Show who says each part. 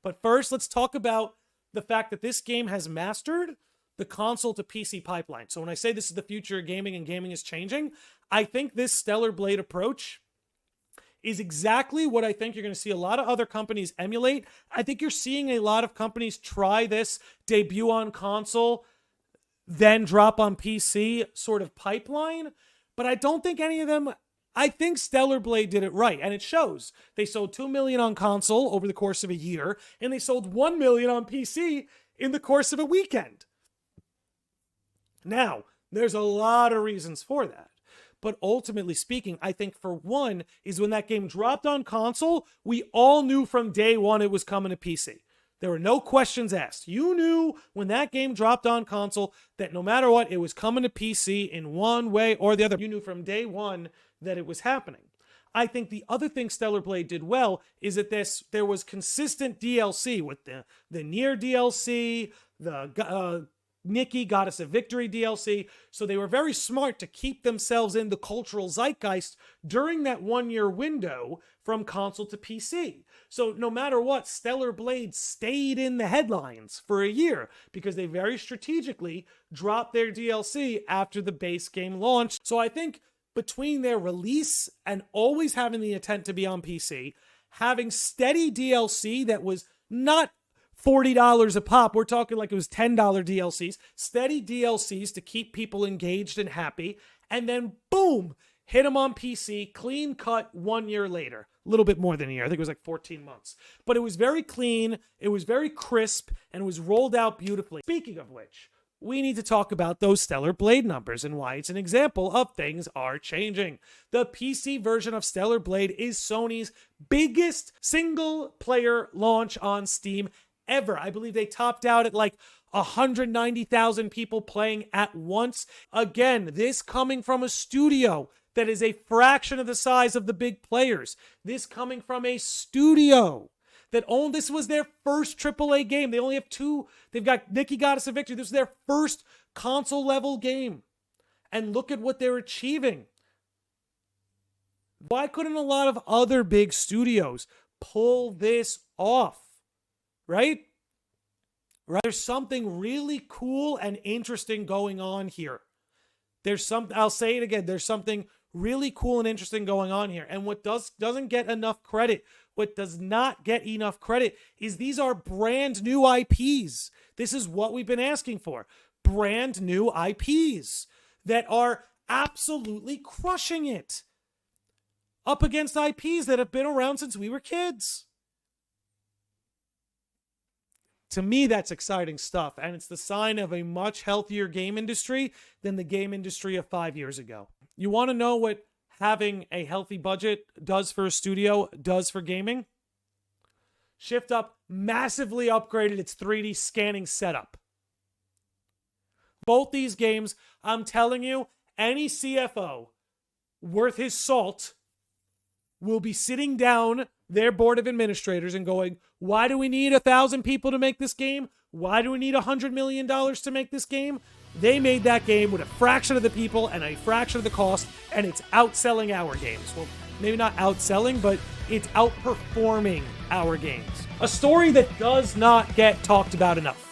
Speaker 1: But first, let's talk about the fact that this game has mastered the console to PC pipeline. So when I say this is the future of gaming and gaming is changing, I think this Stellar Blade approach is exactly what I think you're going to see a lot of other companies emulate. I think you're seeing a lot of companies try this debut on console, then drop on PC sort of pipeline. But I don't think any of them, I think Stellar Blade did it right, and it shows. They sold 2 million on console over the course of a year, and they sold 1 million on PC in the course of a weekend. Now, there's a lot of reasons for that. But ultimately speaking, I think for one is when that game dropped on console, we all knew from day one it was coming to PC. There were no questions asked. You knew when that game dropped on console that no matter what, it was coming to PC in one way or the other. You knew from day one that it was happening. I think the other thing Stellar Blade did well is that there was consistent DLC with the Nier DLC, the Nikki Goddess of Victory DLC. So they were very smart to keep themselves in the cultural zeitgeist during that 1 year window from console to PC. So no matter what, Stellar Blade stayed in the headlines for a year because they very strategically dropped their DLC after the base game launched. So I think between their release and always having the intent to be on PC, having steady DLC that was not $40 a pop. We're talking like it was $10 DLCs, steady DLCs to keep people engaged and happy. And then boom, hit them on PC, clean cut 1 year later. A little bit more than a year. I think it was like 14 months. But it was very clean, it was very crisp, and it was rolled out beautifully. Speaking of which, we need to talk about those Stellar Blade numbers and why it's an example of things are changing. The PC version of Stellar Blade is Sony's biggest single player launch on Steam ever. I believe they topped out at like 190,000 people playing at once. Again, this coming from a studio that is a fraction of the size of the big players. This coming from a studio that this was their first AAA game. They only have two. They've got Nikki Goddess of Victory. This is their first console level game. And look at what they're achieving. Why couldn't a lot of other big studios pull this off? Right? There's something really cool and interesting going on here. I'll say it again, there's something really cool and interesting going on here. And what doesn't get enough credit, what does not get enough credit is these are brand new IPs. This is what we've been asking for. Brand new IPs that are absolutely crushing it up against IPs that have been around since we were kids. To me, that's exciting stuff, and it's the sign of a much healthier game industry than the game industry of 5 years ago. You want to know what having a healthy budget does for a studio, does for gaming? Shift Up massively upgraded its 3D scanning setup. Both these games, I'm telling you, any CFO worth his salt will be sitting down their board of administrators and going, why do we need 1,000 people to make this game? Why do we need $100 million to make this game? They made that game with a fraction of the people and a fraction of the cost, and it's outselling our games. Well, maybe not outselling, but it's outperforming our games. A story that does not get talked about enough.